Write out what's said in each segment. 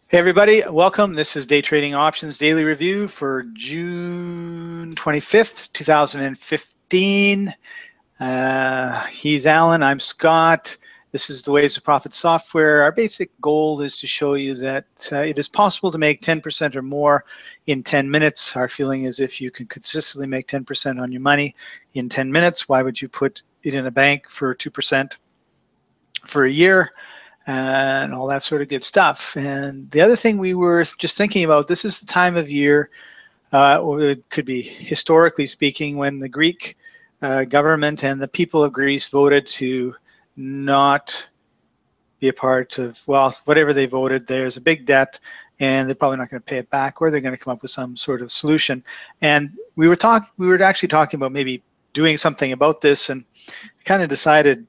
Hey everybody, welcome. This is Day Trading Options Daily Review for June 25th, 2015. He's Alan, I'm Scott. This is the Waves of Profit software. Our basic goal is to show you that it is possible to make 10% or more in 10 minutes. Our feeling is if you can consistently make 10% on your money in 10 minutes, why would you put it in a bank for 2% for a year? And all that sort of good stuff. And the other thing we were just thinking about, this is the time of year, or it could be historically speaking, when the Greek government and the people of Greece voted to not be a part of, well, whatever they voted, there's a big debt and they're probably not going to pay it back, or they're going to come up with some sort of solution. And we were actually talking about maybe doing something about this, and kind of decided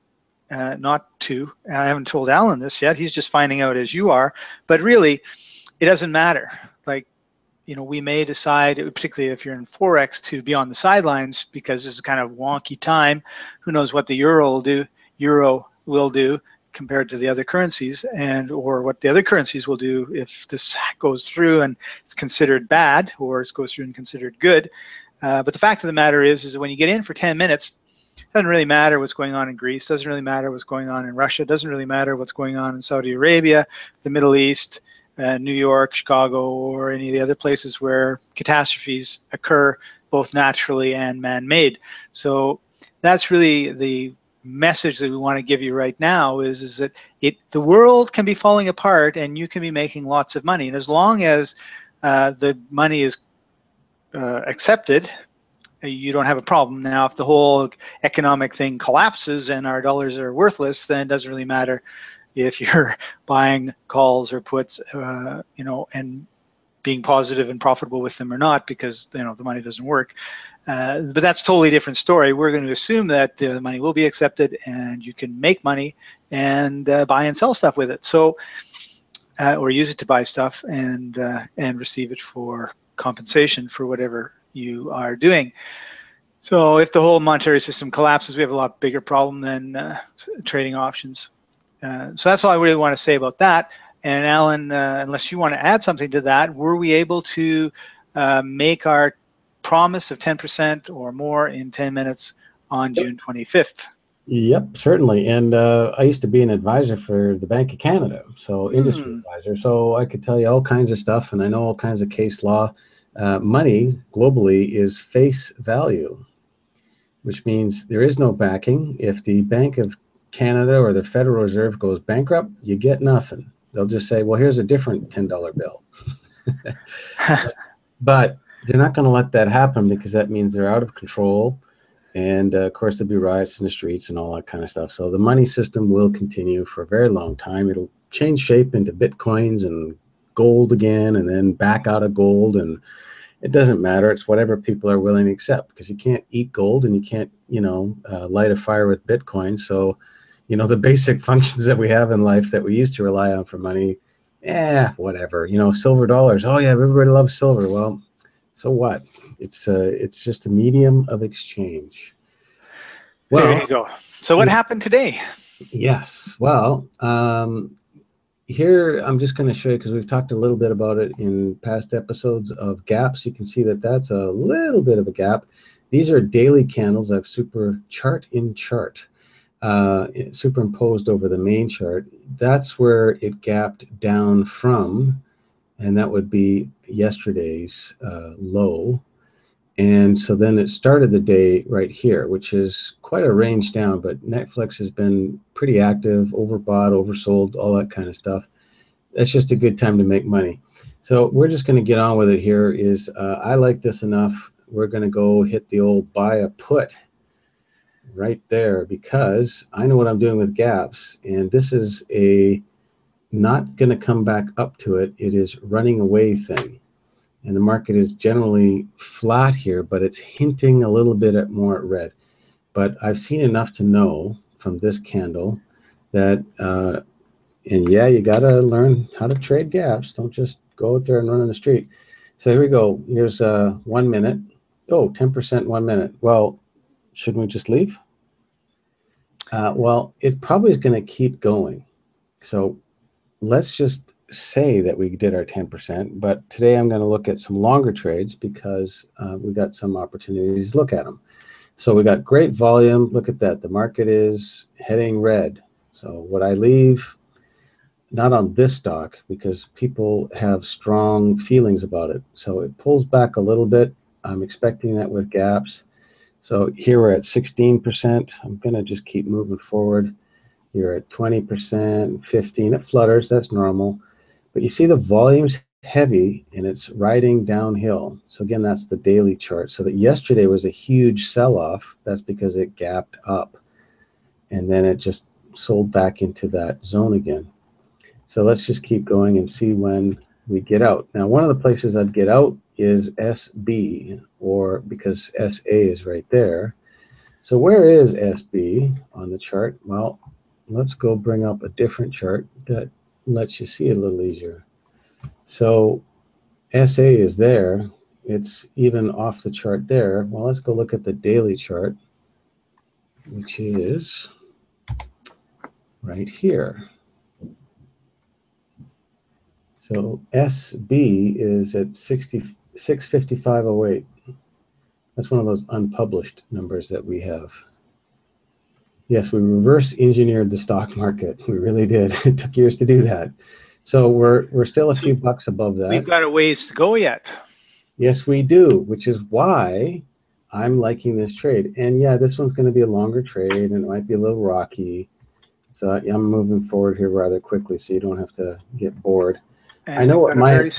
not to. I haven't told Alan this yet. He's just finding out as you are. But really, it doesn't matter. Like, we may decide, particularly if you're in Forex, to be on the sidelines because this is kind of wonky time. Who knows what the euro will do compared to the other currencies, or what the other currencies will do if this goes through and it's considered bad, or it goes through and considered good. But the fact of the matter is that when you get in for 10 minutes, it doesn't really matter what's going on in Greece, doesn't really matter what's going on in Russia, doesn't really matter what's going on in Saudi Arabia, the Middle East, New York, Chicago, or any of the other places where catastrophes occur, both naturally and man-made. So that's really the message that we want to give you right now, is that the world can be falling apart and you can be making lots of money. And as long as the money is accepted, you don't have a problem. Now, if the whole economic thing collapses and our dollars are worthless, then it doesn't really matter if you're buying calls or puts, and being positive and profitable with them or not, because the money doesn't work. But that's a totally different story. We're going to assume that the money will be accepted and you can make money and buy and sell stuff with it. So, or use it to buy stuff and receive it for compensation for whatever you are doing. So if the whole monetary system collapses, we have a lot bigger problem than trading options. So that's all I really want to say about that. And Alan, unless you want to add something to that, were we able to make our promise of 10% or more in 10 minutes on June 25th? Yep, certainly. And I used to be an advisor for the Bank of Canada, so industry advisor. So I could tell you all kinds of stuff, and I know all kinds of case law. Money globally is face value, which means there is no backing. If the Bank of Canada or the Federal Reserve goes bankrupt, you get nothing. They'll just say, well, here's a different $10 bill. But they're not going to let that happen, because that means they're out of control. And of course, there'll be riots in the streets and all that kind of stuff. So the money system will continue for a very long time. It'll change shape into Bitcoins and gold again, and then back out of gold. And it doesn't matter. It's whatever people are willing to accept, because you can't eat gold and you can't, light a fire with Bitcoin. So, the basic functions that we have in life that we used to rely on for money, whatever. Silver dollars. Oh yeah, everybody loves silver. Well, so what? It's just a medium of exchange. Well, there you go. So what happened today? Yes. Well, here I'm just going to show you, because we've talked a little bit about it in past episodes of gaps. You can see that that's a little bit of a gap. These are daily candles. I've super chart in chart superimposed over the main chart. That's where it gapped down from, and that would be yesterday's low. And so then it started the day right here, which is quite a range down, but Netflix has been pretty active, overbought, oversold, all that kind of stuff. That's just a good time to make money. So we're just going to get on with it here. I like this enough. We're going to go hit the old buy a put right there, because I know what I'm doing with gaps. And this is not going to come back up to it. It is running away thing. And the market is generally flat here, but it's hinting a little bit at more at red. But I've seen enough to know from this candle that, and yeah, you got to learn how to trade gaps. Don't just go out there and run on the street. So here we go. Here's 1 minute. Oh, 10% 1 minute. Well, shouldn't we just leave? Well, it probably is going to keep going. So let's just say that we did our 10%, but today I'm going to look at some longer trades because we got some opportunities to look at them. So we got great volume. Look at that. The market is heading red. So would I leave? Not on this stock because people have strong feelings about it. So it pulls back a little bit. I'm expecting that with gaps. So here we're at 16%. I'm going to just keep moving forward. You're at 20%, 15. It flutters. That's normal. But you see the volume's heavy and it's riding downhill. So again, that's the daily chart. So that yesterday was a huge sell-off. That's because it gapped up. And then it just sold back into that zone again. So let's just keep going and see when we get out. Now, one of the places I'd get out is SB, or because SA is right there. So where is SB on the chart? Well, let's go bring up a different chart that lets you see it a little easier. So SA is there. It's even off the chart there. Well, let's go look at the daily chart, which is right here. So SB is at 655.08. That's one of those unpublished numbers that we have. Yes, we reverse engineered the stock market. We really did. It took years to do that. So we're still a few bucks above that. We've got a ways to go yet. Yes, we do, which is why I'm liking this trade. And yeah, this one's going to be a longer trade and it might be a little rocky. So I'm moving forward here rather quickly so you don't have to get bored. And I know what my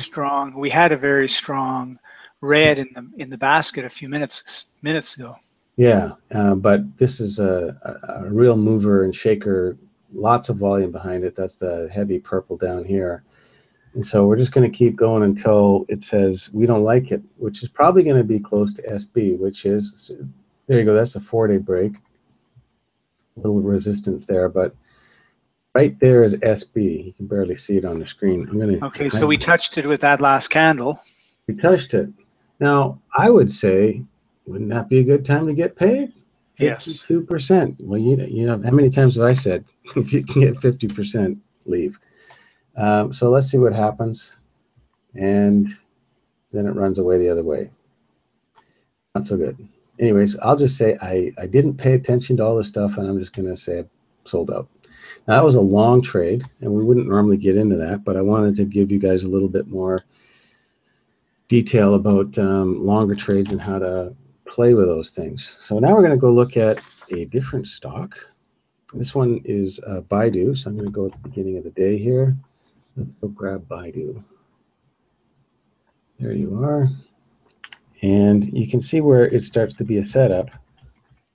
we had a very strong red in the basket a few minutes ago. Yeah, but this is a real mover and shaker, lots of volume behind it. That's the heavy purple down here. And so we're just going to keep going until it says we don't like it, which is probably going to be close to SB, which is, there you go, that's a 4-day break. A little resistance there, but right there is SB. You can barely see it on the screen. I'm going to. Okay, so we touched it with that last candle. We touched it. Now, I would say, wouldn't that be a good time to get paid? 52%. Yes. Well, you know, how many times have I said, if you can get 50%, leave. So let's see what happens. And then it runs away the other way. Not so good. Anyways, I'll just say I didn't pay attention to all this stuff, and I'm just going to say I sold out. Now, that was a long trade, and we wouldn't normally get into that, but I wanted to give you guys a little bit more detail about longer trades and how to play with those things. So now we're going to go look at a different stock. This one is Baidu, so I'm going to go at the beginning of the day here. Let's go grab Baidu. There you are. And you can see where it starts to be a setup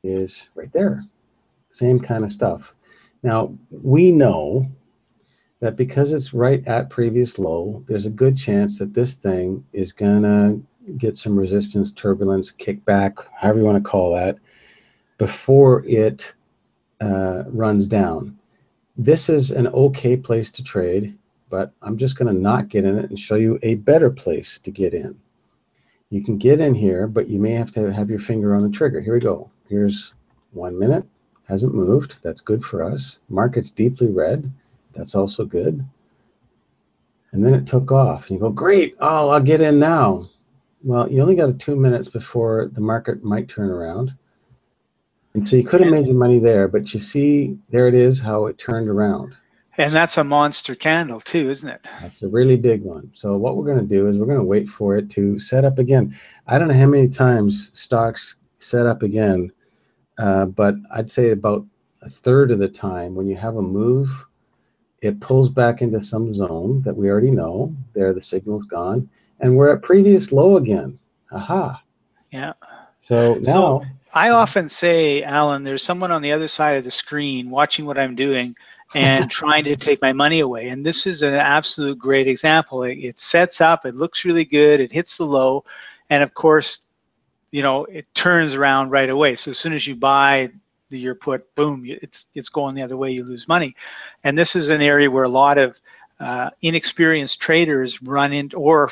is right there. Same kind of stuff. Now, we know that because it's right at previous low, there's a good chance that this thing is going to get some resistance, turbulence, kickback, however you want to call that, before it runs down. This is an okay place to trade, but I'm just going to not get in it and show you a better place to get in. You can get in here, but you may have to have your finger on the trigger. Here we go. Here's 1 minute. Hasn't moved. That's good for us. Market's deeply red. That's also good. And then it took off. And you go, great. Oh, I'll get in now. Well, you only got 2 minutes before the market might turn around. And so you could have made your money there, but you see, there it is, how it turned around. And that's a monster candle too, isn't it? That's a really big one. So what we're going to do is we're going to wait for it to set up again. I don't know how many times stocks set up again, but I'd say about 1/3 of the time when you have a move, it pulls back into some zone that we already know. There, the signal's gone. And we're at previous low again. Aha. Yeah. So now. I often say, Alan, there's someone on the other side of the screen watching what I'm doing and trying to take my money away. And this is an absolute great example. It sets up, it looks really good, it hits the low, and of course, you know, it turns around right away. So as soon as you buy your put, boom, it's going the other way, you lose money. And this is an area where a lot of inexperienced traders run into, or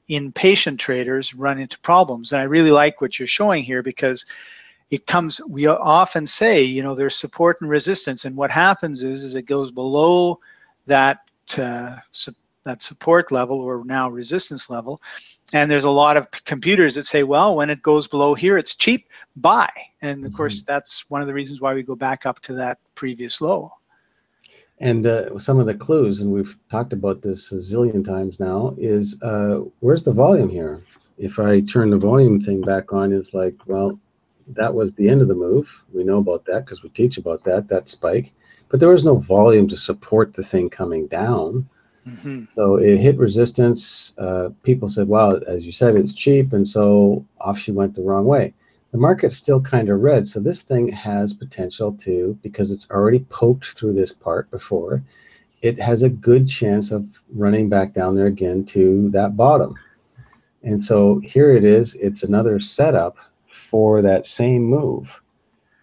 impatient traders run into problems. And I really like what you're showing here because it comes, we often say, you know, there's support and resistance, and what happens is it goes below that that support level, or now resistance level. And there's a lot of computers that say, well, when it goes below here, it's cheap, buy. And of course, that's one of the reasons why we go back up to that previous low. And some of the clues, and we've talked about this a zillion times now, is where's the volume here? If I turn the volume thing back on, it's like, well, that was the end of the move. We know about that because we teach about that spike. But there was no volume to support the thing coming down. So it hit resistance. People said, well, as you said, it's cheap. And so off she went the wrong way. The market's still kind of red. So this thing has potential to, because it's already poked through this part before, it has a good chance of running back down there again to that bottom. And so here it is. It's another setup for that same move.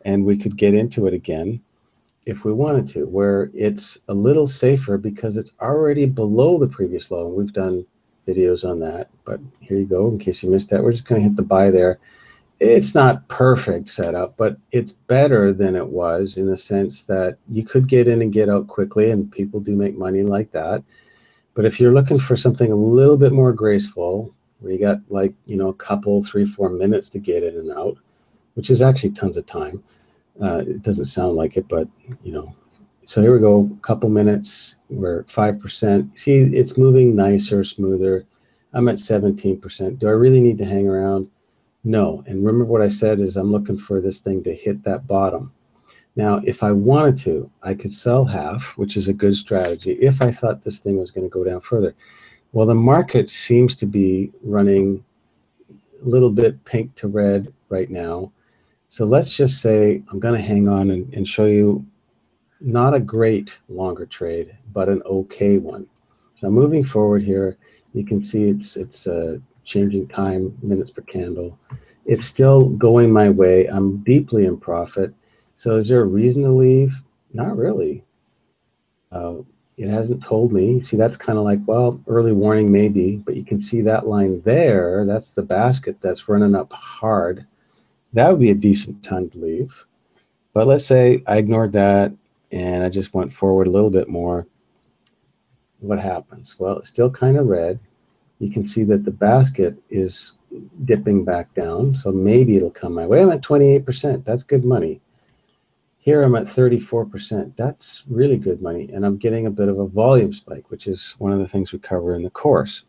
And we could get into it again if we wanted to, where it's a little safer because it's already below the previous low. And we've done videos on that. But here you go. In case you missed that, we're just going to hit the buy there. It's not perfect setup, but it's better than it was in the sense that you could get in and get out quickly, and people do make money like that. But if you're looking for something a little bit more graceful, where you got like, you know, a couple, 3-4 minutes to get in and out, which is actually tons of time. It doesn't sound like it, but, you know. So here we go, a couple minutes, we're at 5%. See, it's moving nicer, smoother. I'm at 17%. Do I really need to hang around? No. And remember what I said is I'm looking for this thing to hit that bottom. Now, if I wanted to, I could sell half, which is a good strategy, if I thought this thing was going to go down further. Well, the market seems to be running a little bit pink to red right now. So let's just say I'm going to hang on and show you not a great longer trade, but an okay one. So moving forward here, you can see it's changing time, minutes per candle. It's still going my way. I'm deeply in profit. So is there a reason to leave? Not really. It hasn't told me. See, that's kind of like, well, early warning maybe, but you can see that line there. That's the basket that's running up hard. That would be a decent time to leave. But let's say I ignored that and I just went forward a little bit more. What happens? Well, it's still kind of red. You can see that the basket is dipping back down. So maybe it'll come my way. I'm at 28%. That's good money. Here I'm at 34%. That's really good money. And I'm getting a bit of a volume spike, which is one of the things we cover in the course.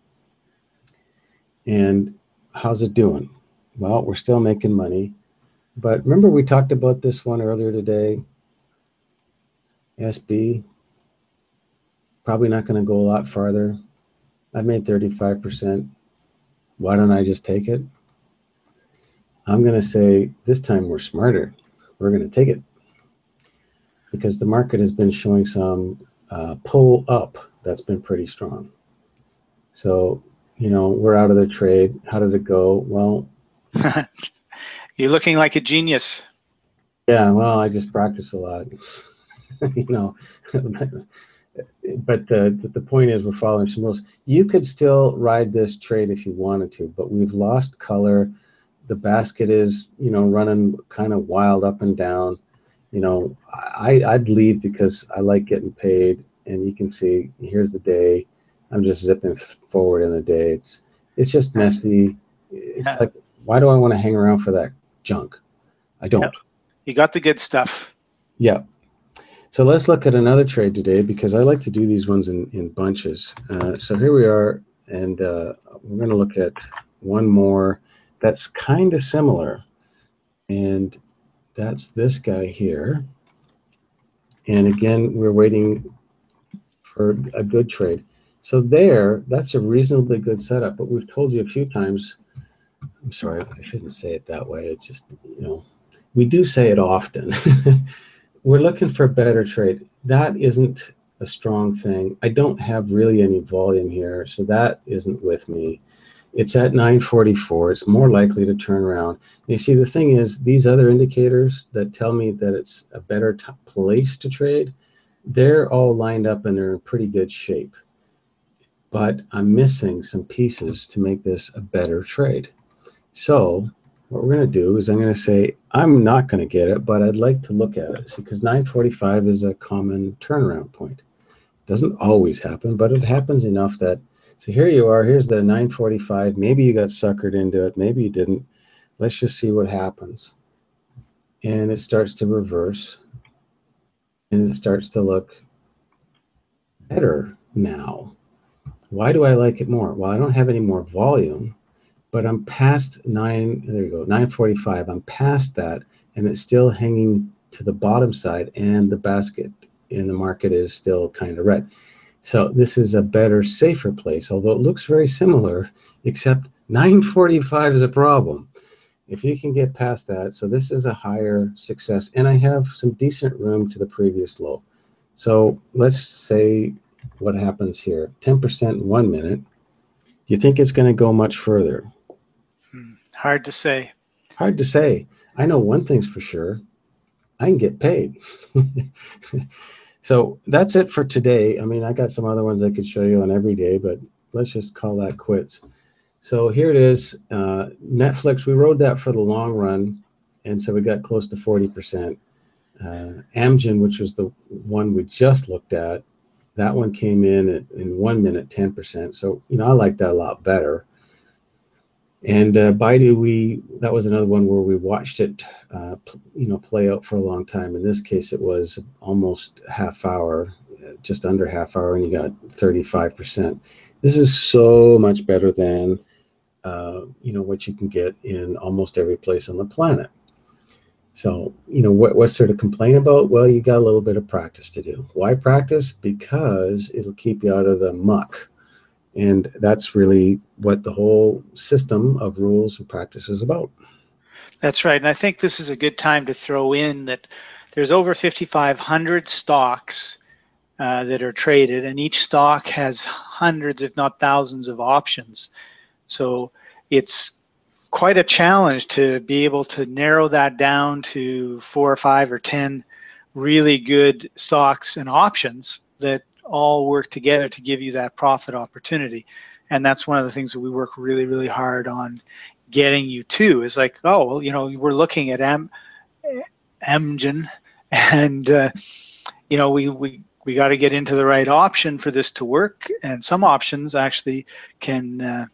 And how's it doing? Well, we're still making money. But remember we talked about this one earlier today. SB. Probably not going to go a lot farther. I've made 35%. Why don't I just take it? I'm going to say this time we're smarter. We're going to take it because the market has been showing some pull up that's been pretty strong. So, you know, we're out of the trade. How did it go? Well, you're looking like a genius. Yeah, well, I just practice a lot, you know. But the point is we're following some rules. You could still ride this trade if you wanted to, but we've lost color. The basket is, you know, running kind of wild up and down. You know, I'd leave because I like getting paid. And you can see, here's the day. I'm just zipping forward in the day. It's just messy. It's like, why do I want to hang around for that junk? I don't. You got the good stuff. Yeah. So let's look at another trade today because I like to do these ones in bunches. So here we are, and we're going to look at one more that's kind of similar, and that's this guy here. And again, we're waiting for a good trade. So that's a reasonably good setup, but we've told you a few times, I'm sorry, I shouldn't say it that way. It's just, you know, we do say it often. We're looking for a better trade. That isn't a strong thing. I don't have really any volume here, so that isn't with me. It's at 944. It's more likely to turn around. And you see, the thing is, these other indicators that tell me that it's a better place to trade, they're all lined up and they're in pretty good shape. But I'm missing some pieces to make this a better trade. So what we're going to do is I'm going to say I'm not going to get it, but I'd like to look at it because 945 is a common turnaround point. Doesn't always happen, but it happens enough that, so here you are, here's the 945. Maybe you got suckered into it, maybe you didn't. Let's just see what happens. And it starts to reverse, and it starts to look better now. Why do I like it more? Well, I don't have any more volume, but I'm past there you go, 945. I'm past that, and it's still hanging to the bottom side, and the basket in the market is still kind of red. So this is a better, safer place, although it looks very similar, except 945 is a problem. If you can get past that, so this is a higher success, and I have some decent room to the previous low. So let's say what happens here, 10% in 1 minute. Do you think it's going to go much further? Hard to say. Hard to say. I know one thing's for sure. I can get paid. So that's it for today. I mean, I got some other ones I could show you on every day, but let's just call that quits. So here it is. Netflix, we rode that for the long run, and so we got close to 40%. Amgen, which was the one we just looked at, that one came in 1 minute, 10%. So, you know, I like that a lot better. And Baidu, that was another one where we watched it, you know, play out for a long time. In this case, it was almost half hour, just under half hour, and you got 35%. This is so much better than, you know, what you can get in almost every place on the planet. So, you know, what's there to complain about? Well, you got a little bit of practice to do. Why practice? Because it'll keep you out of the muck. And that's really what the whole system of rules and practice is about. That's right. And I think this is a good time to throw in that there's over 5,500 stocks that are traded, and each stock has hundreds, if not thousands, of options. So it's quite a challenge to be able to narrow that down to 4 or 5 or 10 really good stocks and options that all work together to give you that profit opportunity. And that's one of the things that we work really, really hard on getting you to, is like, oh, well, you know, we're looking at Amgen, and you know, we got to get into the right option for this to work. And some options actually can,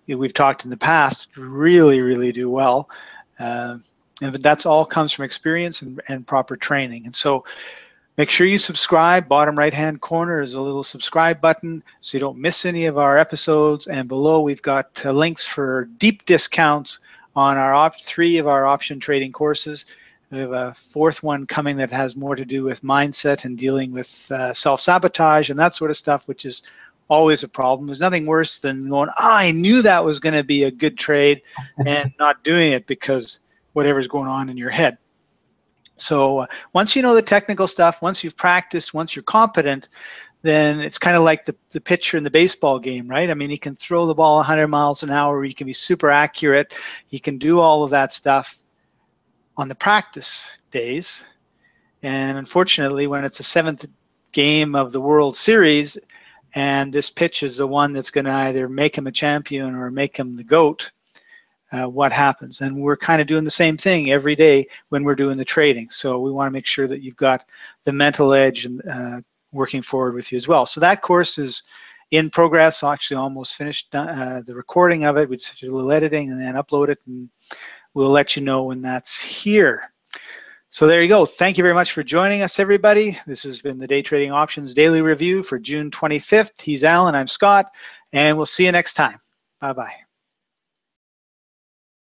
we've talked in the past, really, really do well. And that's all comes from experience and proper training. And so make sure you subscribe. Bottom right-hand corner is a little subscribe button so you don't miss any of our episodes. And below we've got links for deep discounts on our 3 of our option trading courses. We have a 4th one coming that has more to do with mindset and dealing with self-sabotage and that sort of stuff, which is always a problem. There's nothing worse than going, I knew that was going to be a good trade and not doing it because whatever's going on in your head. So once you know the technical stuff, once you've practiced, once you're competent, then it's kind of like the pitcher in the baseball game, right? I mean, he can throw the ball 100 miles an hour, he can be super accurate, he can do all of that stuff on the practice days. And unfortunately, when it's a 7th game of the World Series, and this pitch is the one that's going to either make him a champion or make him the GOAT, what happens? And we're kind of doing the same thing every day when we're doing the trading. So we want to make sure that you've got the mental edge and working forward with you as well. So that course is in progress, actually almost finished the recording of it. We just do a little editing and then upload it, and we'll let you know when that's here. So there you go. Thank you very much for joining us, everybody. This has been the Day Trading Options Daily Review for June 25th. He's Alan, I'm Scott, and we'll see you next time. Bye-bye.